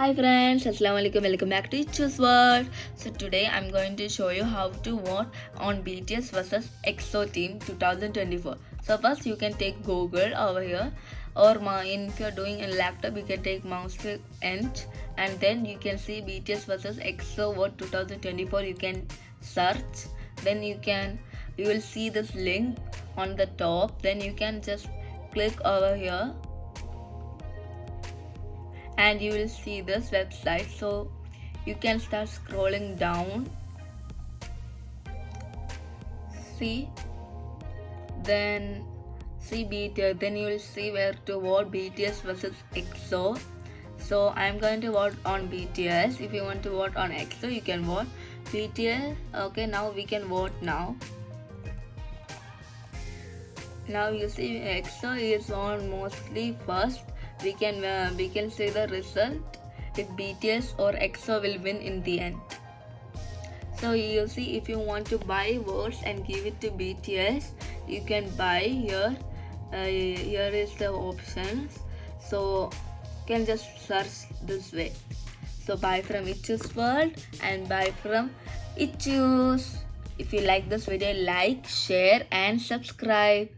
Hi friends, Assalamualaikum, welcome back to ECHUS WORLD. So today I'm going to show you how to vote on BTS vs EXO team 2024. So first you can take Google over here, or if you're doing a laptop you can take mouse click and then you can see BTS vs EXO vote 2024. You can search, then you will see this link on the top, then you can just click over here and you will see this website. So you can start scrolling down, see, then see BTS, then you will see where to vote BTS versus EXO. So I'm going to vote on BTS. If you want to vote on EXO you can vote BTS. Okay, now we can vote now. Now you see EXO is on mostly first. We can see the result if BTS or EXO will win in the end. So you see, if you want to buy votes and give it to BTS, you can buy here. Here is the options. So you can just search this way. So buy from ECHUS World and buy from ECHUS. If you like this video, like, share and subscribe.